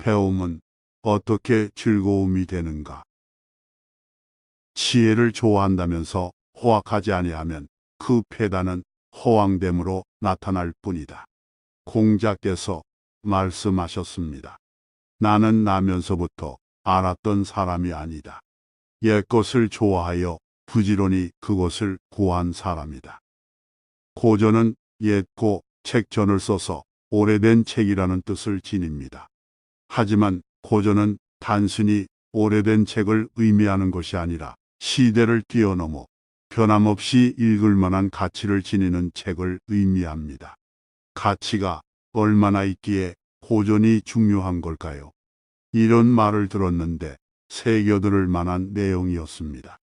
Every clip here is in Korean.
배움은 어떻게 즐거움이 되는가? 지혜를 좋아한다면서 호학하지 아니하면 그 패단은 허황됨으로 나타날 뿐이다. 공자께서 말씀하셨습니다. 나는 나면서부터 알았던 사람이 아니다. 옛것을 좋아하여 부지런히 그것을 구한 사람이다. 고전은 옛고 책전을 써서 오래된 책이라는 뜻을 지닙니다. 하지만 고전은 단순히 오래된 책을 의미하는 것이 아니라 시대를 뛰어넘어 변함없이 읽을 만한 가치를 지니는 책을 의미합니다. 가치가 얼마나 있기에 고전이 중요한 걸까요? 이런 말을 들었는데 새겨들을 만한 내용이었습니다.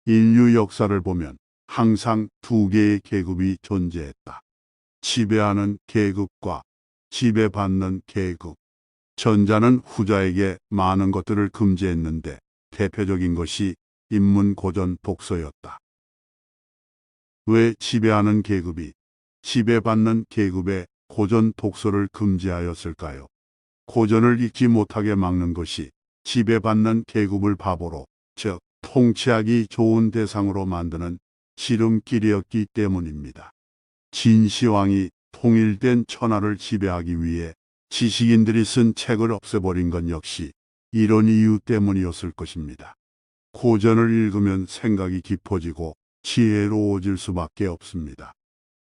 인류 역사를 보면 항상 두 개의 계급이 존재했다. 지배하는 계급과 지배받는 계급. 전자는 후자에게 많은 것들을 금지했는데 대표적인 것이 인문고전 독서였다. 왜 지배하는 계급이 지배받는 계급의 고전 독서를 금지하였을까요? 고전을 읽지 못하게 막는 것이 지배받는 계급을 바보로, 즉 통치하기 좋은 대상으로 만드는 지름길이었기 때문입니다. 진시황이 통일된 천하를 지배하기 위해 지식인들이 쓴 책을 없애버린 건 역시 이런 이유 때문이었을 것입니다. 고전을 읽으면 생각이 깊어지고 지혜로워질 수밖에 없습니다.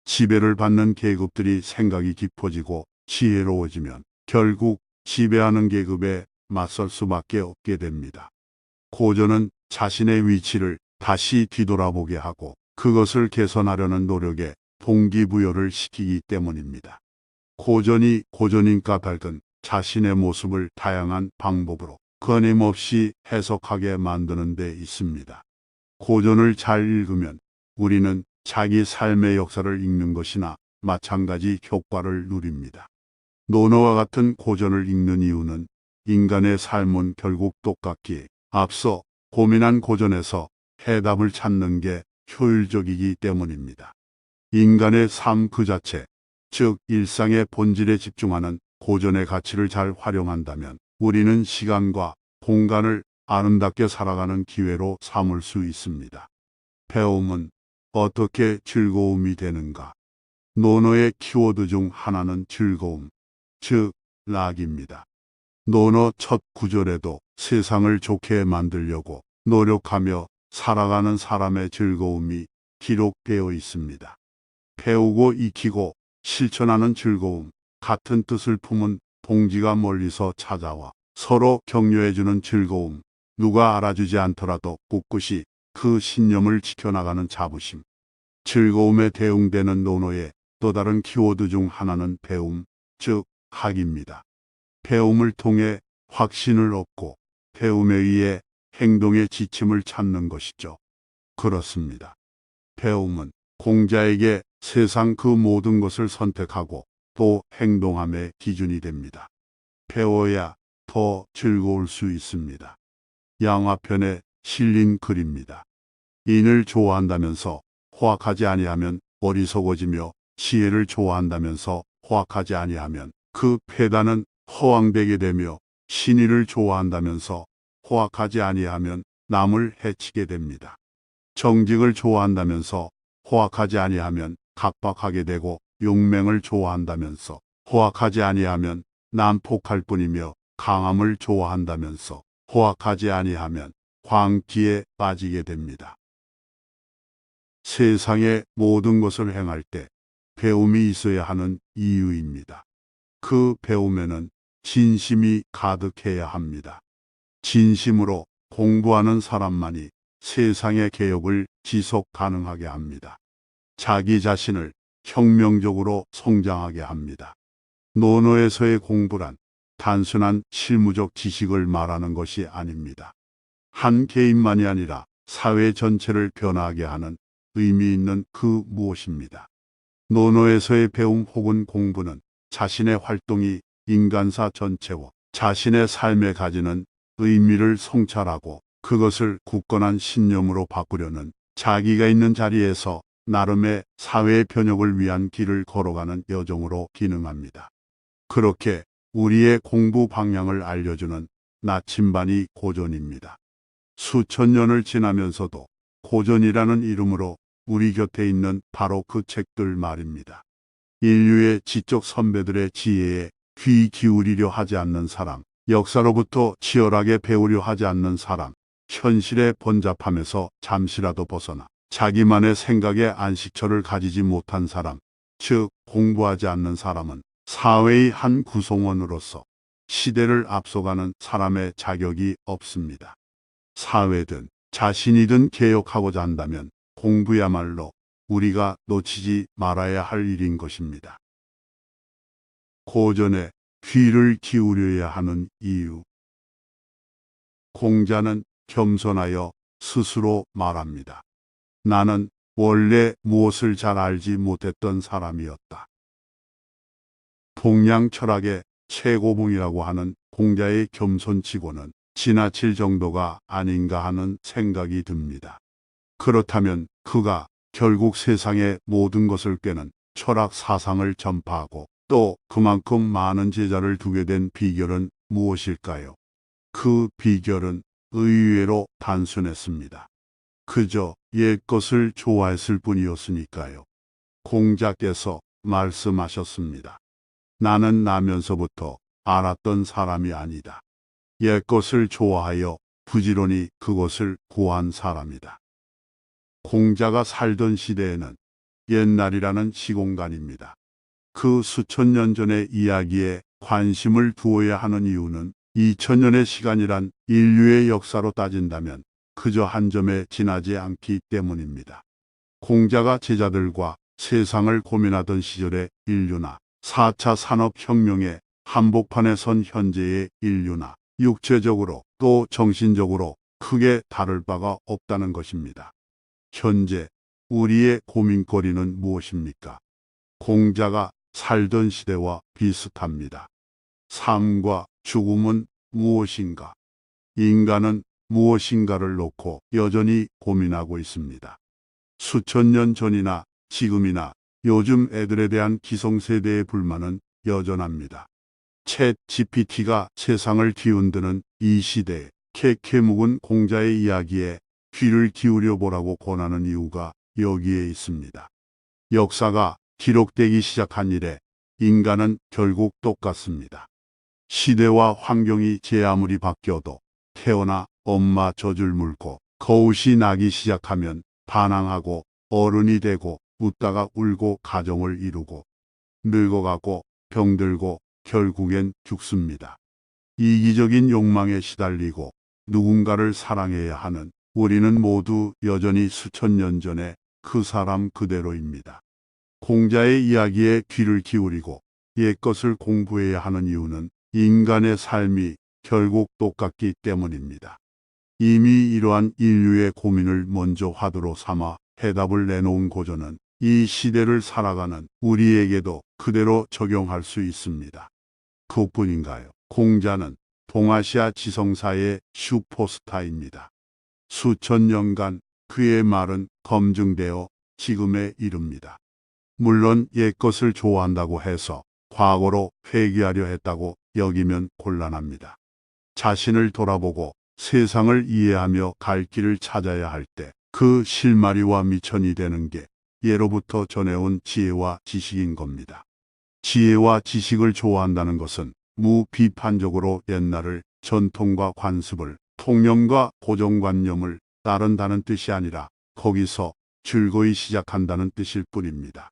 지배를 받는 계급들이 생각이 깊어지고 지혜로워지면 결국 지배하는 계급에 맞설 수밖에 없게 됩니다. 고전은 자신의 위치를 다시 뒤돌아보게 하고 그것을 개선하려는 노력에 동기부여를 시키기 때문입니다. 고전이 고전인가 밝은 자신의 모습을 다양한 방법으로 끊임없이 해석하게 만드는 데 있습니다. 고전을 잘 읽으면 우리는 자기 삶의 역사를 읽는 것이나 마찬가지 효과를 누립니다. 논어와 같은 고전을 읽는 이유는 인간의 삶은 결국 똑같기에 앞서 고민한 고전에서 해답을 찾는 게 효율적이기 때문입니다. 인간의 삶 그 자체, 즉 일상의 본질에 집중하는 고전의 가치를 잘 활용한다면 우리는 시간과 공간을 아름답게 살아가는 기회로 삼을 수 있습니다. 배움은 어떻게 즐거움이 되는가? 논어의 키워드 중 하나는 즐거움, 즉 락입니다. 논어 첫 구절에도 세상을 좋게 만들려고 노력하며 살아가는 사람의 즐거움이 기록되어 있습니다. 배우고 익히고 실천하는 즐거움, 같은 뜻을 품은 동지가 멀리서 찾아와 서로 격려해주는 즐거움, 누가 알아주지 않더라도 꿋꿋이 그 신념을 지켜나가는 자부심. 즐거움에 대응되는 논어의 또 다른 키워드 중 하나는 배움, 즉 학입니다. 배움을 통해 확신을 얻고 배움에 의해 행동의 지침을 찾는 것이죠. 그렇습니다. 배움은 공자에게 세상 그 모든 것을 선택하고 또 행동함의 기준이 됩니다. 배워야 더 즐거울 수 있습니다. 양화편에 실린 글입니다. 인을 좋아한다면서 호학하지 아니하면 어리석어지며 지혜를 좋아한다면서 호학하지 아니하면 그 패단은 허황되게 되며 신의를 좋아한다면서 호학하지 아니하면 남을 해치게 됩니다. 정직을 좋아한다면서 호학하지 아니하면 각박하게 되고 용맹을 좋아한다면서 호학하지 아니하면 난폭할 뿐이며 강함을 좋아한다면서 호학하지 아니하면 광기에 빠지게 됩니다. 세상의 모든 것을 행할 때 배움이 있어야 하는 이유입니다. 그 배움에는 진심이 가득해야 합니다. 진심으로 공부하는 사람만이 세상의 개혁을 지속 가능하게 합니다. 자기 자신을 혁명적으로 성장하게 합니다. 논어에서의 공부란 단순한 실무적 지식을 말하는 것이 아닙니다. 한 개인만이 아니라 사회 전체를 변화하게 하는 의미 있는 그 무엇입니다. 논어에서의 배움 혹은 공부는 자신의 활동이 인간사 전체와 자신의 삶에 가지는 의미를 성찰하고 그것을 굳건한 신념으로 바꾸려는 자기가 있는 자리에서 나름의 사회 변혁을 위한 길을 걸어가는 여정으로 기능합니다. 그렇게 우리의 공부 방향을 알려주는 나침반이 고전입니다. 수천 년을 지나면서도 고전이라는 이름으로 우리 곁에 있는 바로 그 책들 말입니다. 인류의 지적 선배들의 지혜에 귀 기울이려 하지 않는 사람, 역사로부터 치열하게 배우려 하지 않는 사람, 현실의 번잡함에서 잠시라도 벗어나 자기만의 생각의 안식처를 가지지 못한 사람, 즉 공부하지 않는 사람은 사회의 한 구성원으로서 시대를 앞서가는 사람의 자격이 없습니다. 사회든 자신이든 개혁하고자 한다면 공부야말로 우리가 놓치지 말아야 할 일인 것입니다. 고전에 귀를 기울여야 하는 이유. 공자는 겸손하여 스스로 말합니다. 나는 원래 무엇을 잘 알지 못했던 사람이었다. 동양 철학의 최고봉이라고 하는 공자의 겸손치고는 지나칠 정도가 아닌가 하는 생각이 듭니다. 그렇다면 그가 결국 세상의 모든 것을 꿰는 철학 사상을 전파하고 또 그만큼 많은 제자를 두게 된 비결은 무엇일까요? 그 비결은 의외로 단순했습니다. 그저 옛것을 좋아했을 뿐이었으니까요. 공자께서 말씀하셨습니다. 나는 나면서부터 알았던 사람이 아니다. 옛것을 좋아하여 부지런히 그것을 구한 사람이다. 공자가 살던 시대에는 옛날이라는 시공간입니다. 그 수천 년 전의 이야기에 관심을 두어야 하는 이유는 2000년의 시간이란 인류의 역사로 따진다면 그저 한 점에 지나지 않기 때문입니다. 공자가 제자들과 세상을 고민하던 시절의 인류나 4차 산업혁명의 한복판에 선 현재의 인류나 육체적으로 또 정신적으로 크게 다를 바가 없다는 것입니다. 현재 우리의 고민거리는 무엇입니까? 공자가 살던 시대와 비슷합니다. 삶과 죽음은 무엇인가? 인간은 무엇인가를 놓고 여전히 고민하고 있습니다. 수천 년 전이나 지금이나 요즘 애들에 대한 기성세대의 불만은 여전합니다. 챗 GPT가 세상을 뒤흔드는 이 시대에 캐캐 묵은 공자의 이야기에 귀를 기울여 보라고 권하는 이유가 여기에 있습니다. 역사가 기록되기 시작한 이래 인간은 결국 똑같습니다. 시대와 환경이 제 아무리 바뀌어도 태어나 엄마 젖을 물고 거웃이 나기 시작하면 반항하고 어른이 되고 웃다가 울고 가정을 이루고 늙어가고 병들고 결국엔 죽습니다. 이기적인 욕망에 시달리고 누군가를 사랑해야 하는 우리는 모두 여전히 수천 년 전에 그 사람 그대로입니다. 공자의 이야기에 귀를 기울이고 옛것을 공부해야 하는 이유는 인간의 삶이 결국 똑같기 때문입니다. 이미 이러한 인류의 고민을 먼저 화두로 삼아 해답을 내놓은 고전은 이 시대를 살아가는 우리에게도 그대로 적용할 수 있습니다. 그뿐인가요? 공자는 동아시아 지성사의 슈퍼스타입니다. 수천 년간 그의 말은 검증되어 지금에 이릅니다. 물론 옛것을 좋아한다고 해서 과거로 회귀하려 했다고 여기면 곤란합니다. 자신을 돌아보고 세상을 이해하며 갈 길을 찾아야 할 때 그 실마리와 미천이 되는 게 예로부터 전해온 지혜와 지식인 겁니다. 지혜와 지식을 좋아한다는 것은 무비판적으로 옛날을 전통과 관습을 통념과 고정관념을 따른다는 뜻이 아니라 거기서 즐거이 시작한다는 뜻일 뿐입니다.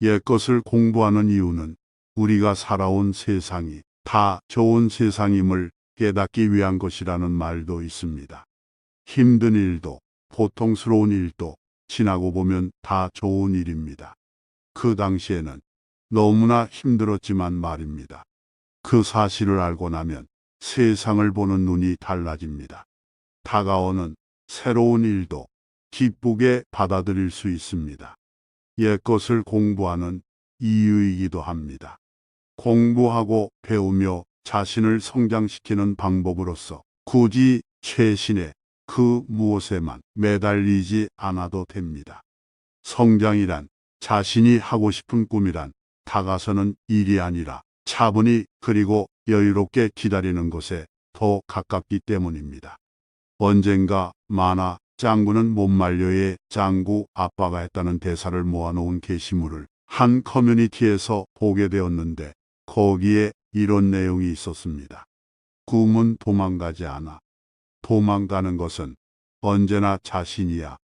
옛것을 공부하는 이유는 우리가 살아온 세상이 다 좋은 세상임을 깨닫기 위한 것이라는 말도 있습니다. 힘든 일도 고통스러운 일도 지나고 보면 다 좋은 일입니다. 그 당시에는 너무나 힘들었지만 말입니다. 그 사실을 알고 나면 세상을 보는 눈이 달라집니다. 다가오는 새로운 일도 기쁘게 받아들일 수 있습니다. 옛것을 공부하는 이유이기도 합니다. 공부하고 배우며 자신을 성장시키는 방법으로서 굳이 최신의 그 무엇에만 매달리지 않아도 됩니다. 성장이란 자신이 하고 싶은 꿈이란 다가서는 일이 아니라 차분히 그리고 여유롭게 기다리는 것에 더 가깝기 때문입니다. 언젠가 만화 짱구는 못 말려의 짱구 아빠가 했다는 대사를 모아놓은 게시물을 한 커뮤니티에서 보게 되었는데 거기에 이런 내용이 있었습니다. 꿈은 도망가지 않아. 도망가는 것은 언제나 자신이야.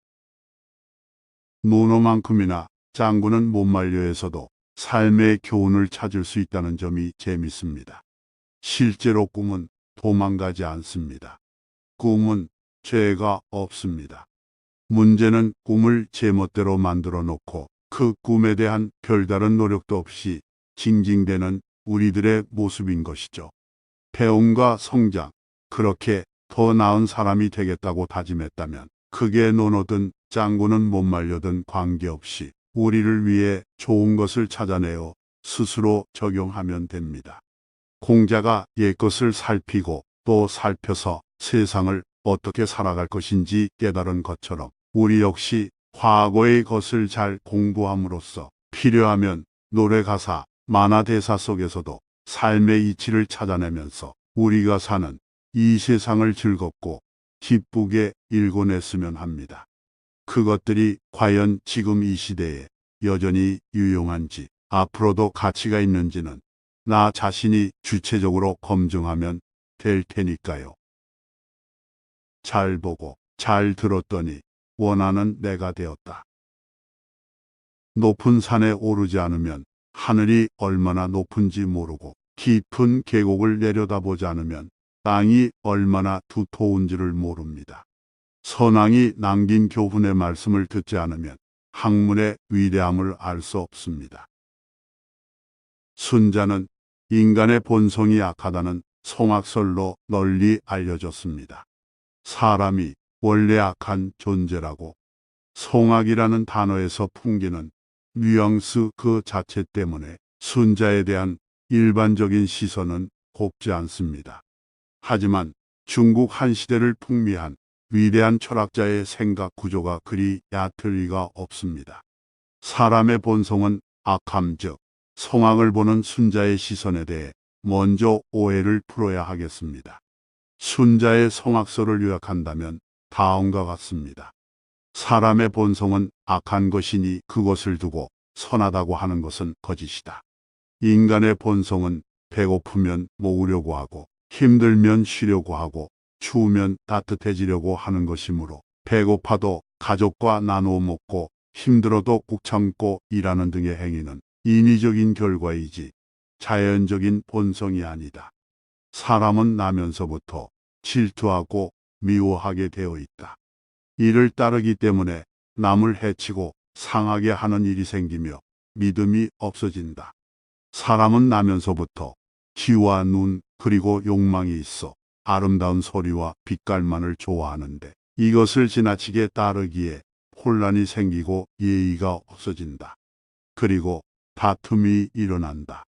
노노만큼이나 짱구는 못 말려에서도 삶의 교훈을 찾을 수 있다는 점이 재밌습니다. 실제로 꿈은 도망가지 않습니다. 꿈은 죄가 없습니다. 문제는 꿈을 제멋대로 만들어 놓고 그 꿈에 대한 별다른 노력도 없이 징징대는 우리들의 모습인 것이죠. 배움과 성장, 그렇게 더 나은 사람이 되겠다고 다짐했다면 크게 노노든 짱구는 못 말려든 관계없이 우리를 위해 좋은 것을 찾아내어 스스로 적용하면 됩니다. 공자가 옛것을 살피고 또 살펴서 세상을 어떻게 살아갈 것인지 깨달은 것처럼 우리 역시 과거의 것을 잘 공부함으로써 필요하면 노래 가사, 만화 대사 속에서도 삶의 이치를 찾아내면서 우리가 사는 이 세상을 즐겁고 기쁘게 읽어냈으면 합니다. 그것들이 과연 지금 이 시대에 여전히 유용한지 앞으로도 가치가 있는지는 나 자신이 주체적으로 검증하면 될 테니까요. 잘 보고 잘 들었더니 원하는 내가 되었다. 높은 산에 오르지 않으면 하늘이 얼마나 높은지 모르고 깊은 계곡을 내려다보지 않으면 땅이 얼마나 두터운지를 모릅니다. 선왕이 남긴 교훈의 말씀을 듣지 않으면 학문의 위대함을 알 수 없습니다. 순자는 인간의 본성이 악하다는 성악설로 널리 알려졌습니다. 사람이 원래 악한 존재라고 성악이라는 단어에서 풍기는 뉘앙스 그 자체 때문에 순자에 대한 일반적인 시선은 곱지 않습니다. 하지만 중국 한 시대를 풍미한 위대한 철학자의 생각 구조가 그리 얕을 리가 없습니다. 사람의 본성은 악함 즉 성악을 보는 순자의 시선에 대해 먼저 오해를 풀어야 하겠습니다. 순자의 성악설을 요약한다면 다음과 같습니다. 사람의 본성은 악한 것이니 그것을 두고 선하다고 하는 것은 거짓이다. 인간의 본성은 배고프면 먹으려고 하고 힘들면 쉬려고 하고 추우면 따뜻해지려고 하는 것이므로 배고파도 가족과 나누어 먹고 힘들어도 꾹 참고 일하는 등의 행위는 인위적인 결과이지 자연적인 본성이 아니다. 사람은 나면서부터 질투하고 미워하게 되어 있다. 이를 따르기 때문에 남을 해치고 상하게 하는 일이 생기며 믿음이 없어진다. 사람은 나면서부터 귀와 눈 그리고 욕망이 있어 아름다운 소리와 빛깔만을 좋아하는데 이것을 지나치게 따르기에 혼란이 생기고 예의가 없어진다. 그리고 다툼이 일어난다.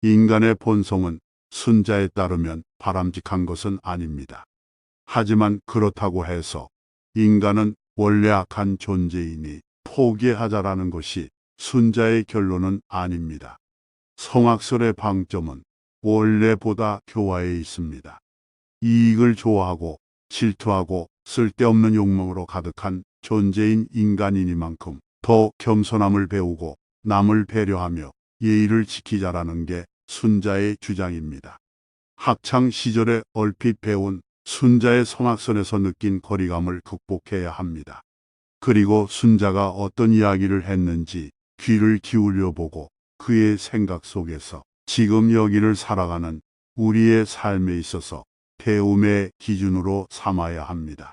인간의 본성은 순자에 따르면 바람직한 것은 아닙니다. 하지만 그렇다고 해서 인간은 원래 악한 존재이니 포기하자라는 것이 순자의 결론은 아닙니다. 성악설의 방점은 원래보다 교화에 있습니다. 이익을 좋아하고 질투하고 쓸데없는 욕망으로 가득한 존재인 인간이니만큼 더 겸손함을 배우고 남을 배려하며 예의를 지키자라는 게 순자의 주장입니다. 학창 시절에 얼핏 배운 순자의 성악설에서 느낀 거리감을 극복해야 합니다. 그리고 순자가 어떤 이야기를 했는지 귀를 기울여 보고 그의 생각 속에서 지금 여기를 살아가는 우리의 삶에 있어서 배움의 기준으로 삼아야 합니다.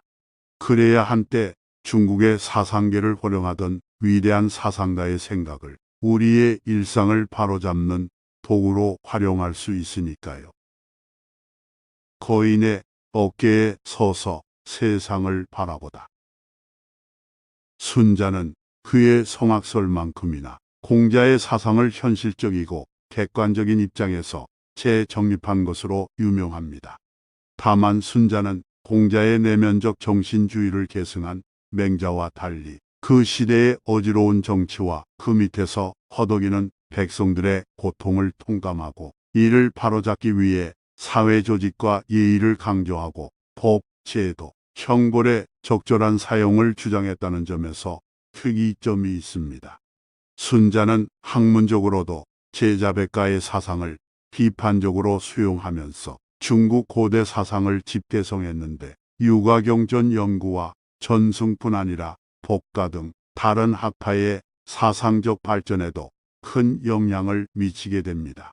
그래야 한때 중국의 사상계를 호령하던 위대한 사상가의 생각을 우리의 일상을 바로잡는 도구로 활용할 수 있으니까요. 거인의 어깨에 서서 세상을 바라보다. 순자는 그의 성악설만큼이나 공자의 사상을 현실적이고 객관적인 입장에서 재정립한 것으로 유명합니다. 다만 순자는 공자의 내면적 정신주의를 계승한 맹자와 달리 그 시대의 어지러운 정치와 그 밑에서 허덕이는 백성들의 고통을 통감하고 이를 바로잡기 위해 사회 조직과 예의를 강조하고 법, 제도, 형벌의 적절한 사용을 주장했다는 점에서 특이점이 있습니다. 순자는 학문적으로도 제자백가의 사상을 비판적으로 수용하면서 중국 고대 사상을 집대성했는데 유가경전 연구와 전승뿐 아니라 법가 등 다른 학파의 사상적 발전에도 큰 영향을 미치게 됩니다.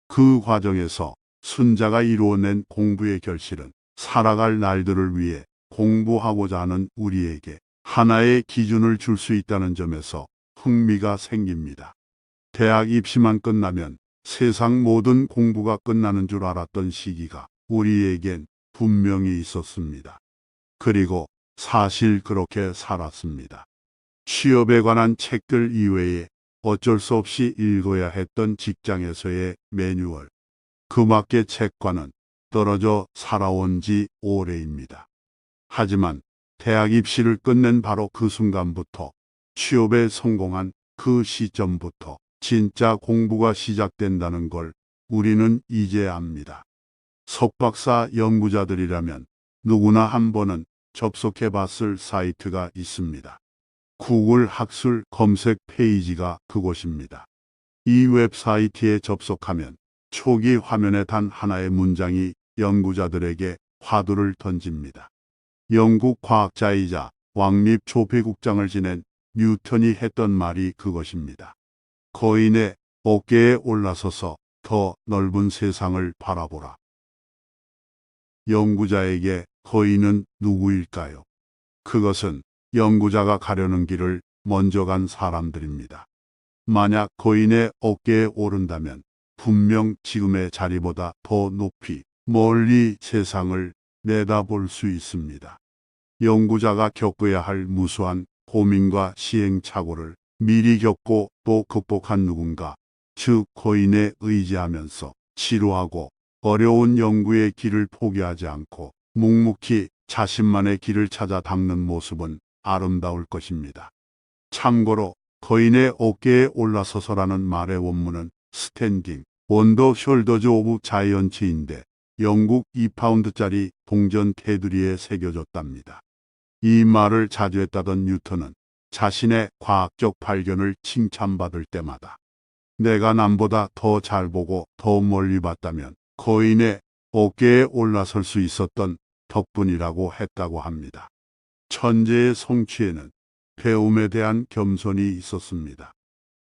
그 과정에서 순자가 이루어낸 공부의 결실은 살아갈 날들을 위해 공부하고자 하는 우리에게 하나의 기준을 줄 수 있다는 점에서 흥미가 생깁니다. 대학 입시만 끝나면 세상 모든 공부가 끝나는 줄 알았던 시기가 우리에겐 분명히 있었습니다. 그리고 사실 그렇게 살았습니다. 취업에 관한 책들 이외에 어쩔 수 없이 읽어야 했던 직장에서의 매뉴얼, 그밖의 책과는 떨어져 살아온 지 오래입니다. 하지만 대학 입시를 끝낸 바로 그 순간부터, 취업에 성공한 그 시점부터 진짜 공부가 시작된다는 걸 우리는 이제 압니다. 석박사 연구자들이라면 누구나 한 번은 접속해 봤을 사이트가 있습니다. 구글 학술 검색 페이지가 그곳입니다. 이 웹사이트에 접속하면 초기 화면에 단 하나의 문장이 연구자들에게 화두를 던집니다. 영국 과학자이자 왕립 조폐국장을 지낸 뉴턴이 했던 말이 그것입니다. 거인의 어깨에 올라서서 더 넓은 세상을 바라보라. 연구자에게 거인은 누구일까요? 그것은 연구자가 가려는 길을 먼저 간 사람들입니다. 만약 거인의 어깨에 오른다면 분명 지금의 자리보다 더 높이, 멀리 세상을 내다볼 수 있습니다. 연구자가 겪어야 할 무수한 고민과 시행착오를 미리 겪고 또 극복한 누군가, 즉 거인에 의지하면서 지루하고 어려운 연구의 길을 포기하지 않고 묵묵히 자신만의 길을 찾아 닦는 모습은 아름다울 것입니다. 참고로 거인의 어깨에 올라서서라는 말의 원문은 스탠딩 on the shoulders of giants인데 영국 2파운드짜리 동전 테두리에 새겨졌답니다. 이 말을 자주 했다던 뉴턴은 자신의 과학적 발견을 칭찬받을 때마다 내가 남보다 더 잘 보고 더 멀리 봤다면 거인의 어깨에 올라설 수 있었던 덕분이라고 했다고 합니다. 천재의 성취에는 배움에 대한 겸손이 있었습니다.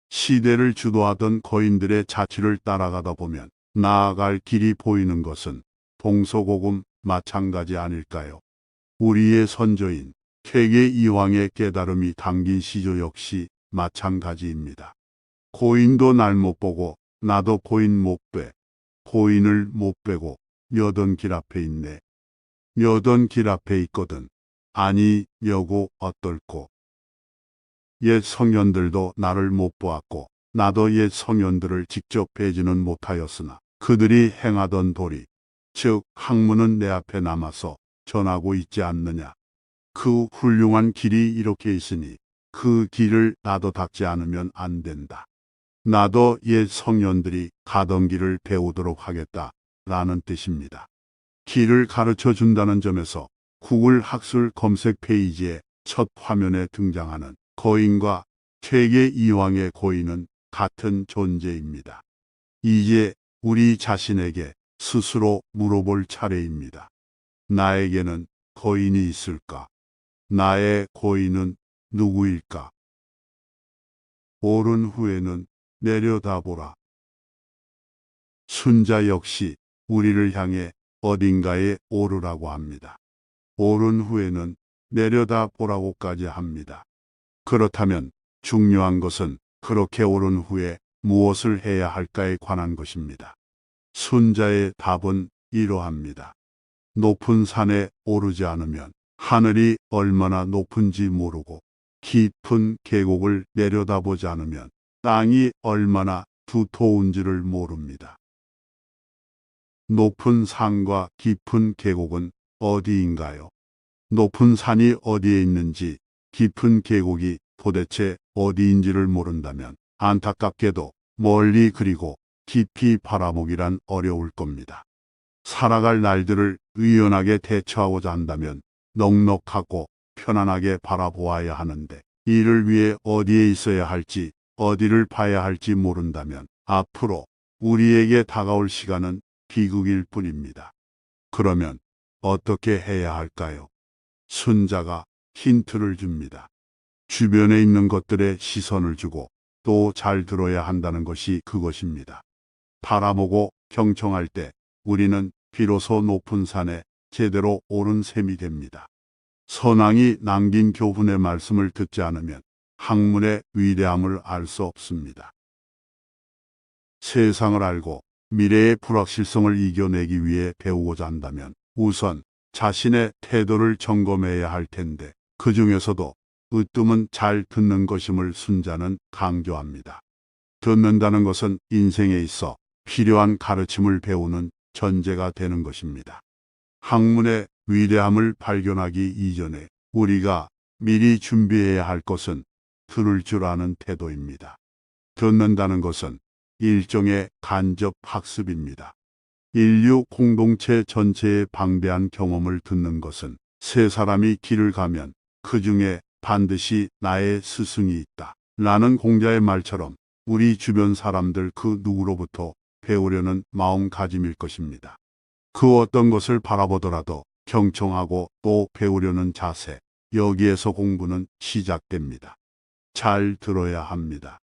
시대를 주도하던 거인들의 자취를 따라가다 보면 나아갈 길이 보이는 것은 동서고금 마찬가지 아닐까요? 우리의 선조인 퇴계 이황의 깨달음이 담긴 시조 역시 마찬가지입니다. 고인도 날 못 보고 나도 고인 못 빼. 고인을 못 빼고 여던 길 앞에 있네. 여던 길 앞에 있거든. 아니 여고 어떨꼬. 옛 성현들도 나를 못 보았고 나도 옛 성현들을 직접 뵈지는 못하였으나 그들이 행하던 도리, 즉 학문은 내 앞에 남아서 전하고 있지 않느냐. 그 훌륭한 길이 이렇게 있으니 그 길을 나도 닦지 않으면 안 된다. 나도 옛 성현들이 가던 길을 배우도록 하겠다 라는 뜻입니다. 길을 가르쳐 준다는 점에서 구글 학술 검색 페이지의 첫 화면에 등장하는 거인과 퇴계 이황의 고인은 같은 존재입니다. 이제 우리 자신에게 스스로 물어볼 차례입니다. 나에게는 거인이 있을까? 나의 거인은 누구일까? 오른 후에는 내려다보라. 순자 역시 우리를 향해 어딘가에 오르라고 합니다. 오른 후에는 내려다보라고까지 합니다. 그렇다면 중요한 것은 그렇게 오른 후에 무엇을 해야 할까에 관한 것입니다. 순자의 답은 이러합니다. 높은 산에 오르지 않으면 하늘이 얼마나 높은지 모르고 깊은 계곡을 내려다보지 않으면 땅이 얼마나 두터운지를 모릅니다. 높은 산과 깊은 계곡은 어디인가요? 높은 산이 어디에 있는지 깊은 계곡이 도대체 어디인지를 모른다면 안타깝게도 멀리 그리고 깊이 바라보기란 어려울 겁니다. 살아갈 날들을 의연하게 대처하고자 한다면 넉넉하고 편안하게 바라보아야 하는데, 이를 위해 어디에 있어야 할지, 어디를 봐야 할지 모른다면 앞으로 우리에게 다가올 시간은 비극일 뿐입니다. 그러면 어떻게 해야 할까요? 순자가 힌트를 줍니다. 주변에 있는 것들에 시선을 주고 또 잘 들어야 한다는 것이 그것입니다. 바라보고 경청할 때 우리는 비로소 높은 산에 제대로 오른 셈이 됩니다. 선왕이 남긴 교훈의 말씀을 듣지 않으면 학문의 위대함을 알 수 없습니다. 세상을 알고 미래의 불확실성을 이겨내기 위해 배우고자 한다면 우선 자신의 태도를 점검해야 할 텐데, 그 중에서도 으뜸은 잘 듣는 것임을 순자는 강조합니다. 듣는다는 것은 인생에 있어 필요한 가르침을 배우는 전제가 되는 것입니다. 학문의 위대함을 발견하기 이전에 우리가 미리 준비해야 할 것은 들을 줄 아는 태도입니다. 듣는다는 것은 일종의 간접 학습입니다. 인류 공동체 전체의 방대한 경험을 듣는 것은 세 사람이 길을 가면 그 중에 반드시 나의 스승이 있다 라는 공자의 말처럼 우리 주변 사람들 그 누구로부터 배우려는 마음가짐일 것입니다. 그 어떤 것을 바라보더라도 경청하고 또 배우려는 자세, 여기에서 공부는 시작됩니다. 잘 들어야 합니다.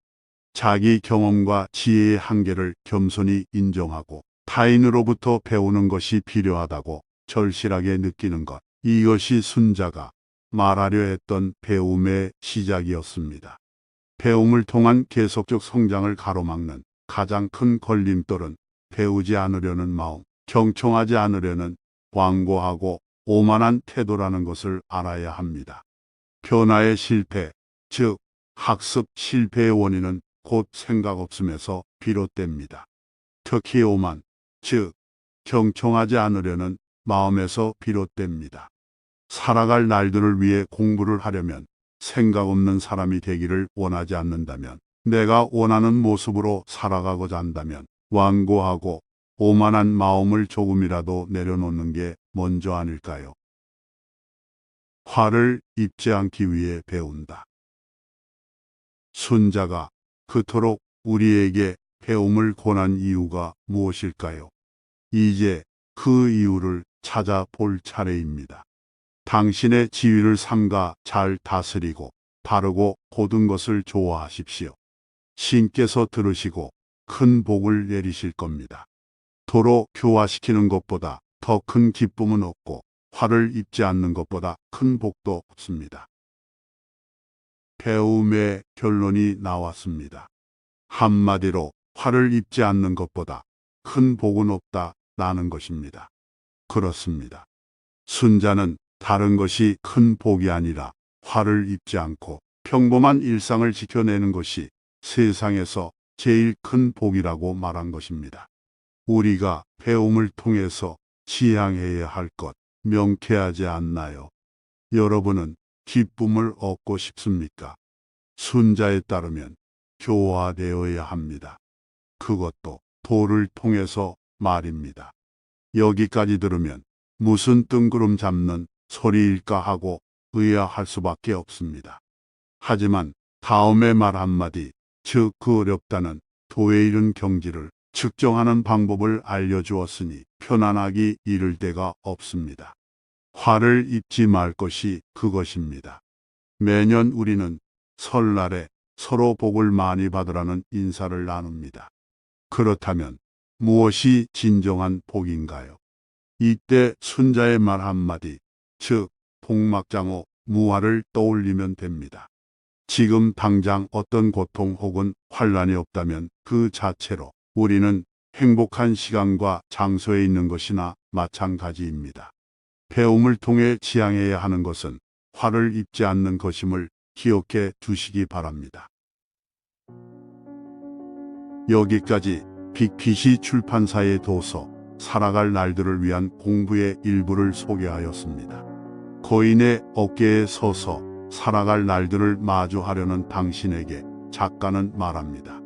자기 경험과 지혜의 한계를 겸손히 인정하고 타인으로부터 배우는 것이 필요하다고 절실하게 느끼는 것, 이것이 순자가 말하려 했던 배움의 시작이었습니다. 배움을 통한 계속적 성장을 가로막는 가장 큰 걸림돌은 배우지 않으려는 마음, 경청하지 않으려는 완고하고 오만한 태도라는 것을 알아야 합니다. 변화의 실패, 즉 학습 실패의 원인은 곧 생각 없음에서 비롯됩니다. 특히 오만, 즉 경청하지 않으려는 마음에서 비롯됩니다. 살아갈 날들을 위해 공부를 하려면 생각 없는 사람이 되기를 원하지 않는다면, 내가 원하는 모습으로 살아가고자 한다면 완고하고 오만한 마음을 조금이라도 내려놓는 게 먼저 아닐까요? 화를 입지 않기 위해 배운다. 순자가 그토록 우리에게 배움을 권한 이유가 무엇일까요? 이제 그 이유를 찾아볼 차례입니다. 당신의 지위를 삼가 잘 다스리고 바르고 고든 것을 좋아하십시오. 신께서 들으시고 큰 복을 내리실 겁니다. 도로 교화시키는 것보다 더 큰 기쁨은 없고 화를 입지 않는 것보다 큰 복도 없습니다. 배움의 결론이 나왔습니다. 한마디로 화를 입지 않는 것보다 큰 복은 없다라는 것입니다. 그렇습니다. 순자는 다른 것이 큰 복이 아니라 화를 입지 않고 평범한 일상을 지켜내는 것이 세상에서 제일 큰 복이라고 말한 것입니다. 우리가 배움을 통해서 지향해야 할 것 명쾌하지 않나요? 여러분은 기쁨을 얻고 싶습니까? 순자에 따르면 교화되어야 합니다. 그것도 도를 통해서 말입니다. 여기까지 들으면 무슨 뜬구름 잡는 소리일까 하고 의아할 수밖에 없습니다. 하지만 다음의 말 한마디, 즉 그 어렵다는 도에 이른 경지를 측정하는 방법을 알려주었으니 편안하기 이를 데가 없습니다. 화를 입지 말 것이 그것입니다. 매년 우리는 설날에 서로 복을 많이 받으라는 인사를 나눕니다. 그렇다면 무엇이 진정한 복인가요? 이때 순자의 말 한마디, 즉 복막장어 무화를 떠올리면 됩니다. 지금 당장 어떤 고통 혹은 환란이 없다면 그 자체로 우리는 행복한 시간과 장소에 있는 것이나 마찬가지입니다. 배움을 통해 지향해야 하는 것은 화를 입지 않는 것임을 기억해 두시기 바랍니다. 여기까지 빅피시 출판사의 도서 살아갈 날들을 위한 공부의 일부를 소개하였습니다. 거인의 어깨에 서서 살아갈 날들을 마주하려는 당신에게 작가는 말합니다.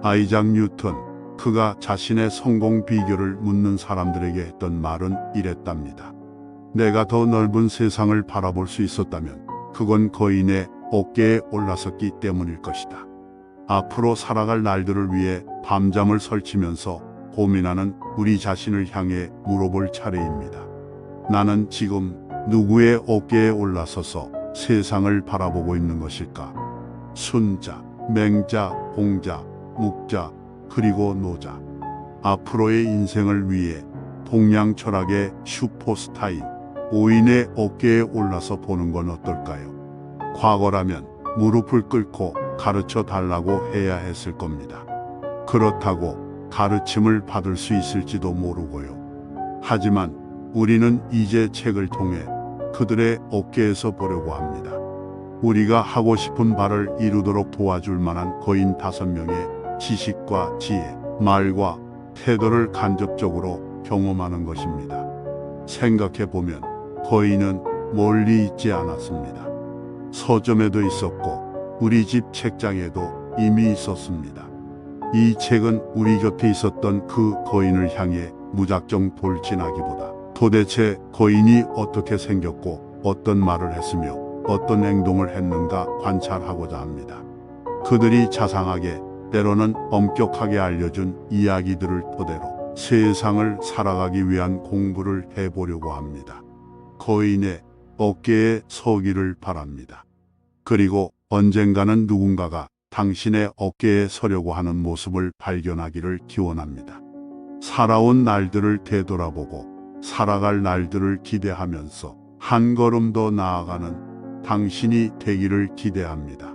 아이작 뉴턴, 그가 자신의 성공 비결을 묻는 사람들에게 했던 말은 이랬답니다. 내가 더 넓은 세상을 바라볼 수 있었다면 그건 거인의 어깨에 올라섰기 때문일 것이다. 앞으로 살아갈 날들을 위해 밤잠을 설치면서 고민하는 우리 자신을 향해 물어볼 차례입니다. 나는 지금 누구의 어깨에 올라서서 세상을 바라보고 있는 것일까? 순자, 맹자, 공자, 묵자, 그리고 노자. 앞으로의 인생을 위해 동양 철학의 슈퍼스타인 오인의 어깨에 올라서 보는 건 어떨까요? 과거라면 무릎을 꿇고 가르쳐 달라고 해야 했을 겁니다. 그렇다고 가르침을 받을 수 있을지도 모르고요. 하지만 우리는 이제 책을 통해 그들의 어깨에서 보려고 합니다. 우리가 하고 싶은 바를 이루도록 도와줄 만한 거인 5명의 지식과 지혜, 말과 태도를 간접적으로 경험하는 것입니다. 생각해보면 거인은 멀리 있지 않았습니다. 서점에도 있었고 우리 집 책장에도 이미 있었습니다. 이 책은 우리 곁에 있었던 그 거인을 향해 무작정 돌진하기보다 도대체 거인이 어떻게 생겼고 어떤 말을 했으며 어떤 행동을 했는가 관찰하고자 합니다. 그들이 자상하게 때로는 엄격하게 알려준 이야기들을 토대로 세상을 살아가기 위한 공부를 해보려고 합니다. 거인의 어깨에 서기를 바랍니다. 그리고 언젠가는 누군가가 당신의 어깨에 서려고 하는 모습을 발견하기를 기원합니다. 살아온 날들을 되돌아보고 살아갈 날들을 기대하면서 한 걸음 더 나아가는 당신이 되기를 기대합니다.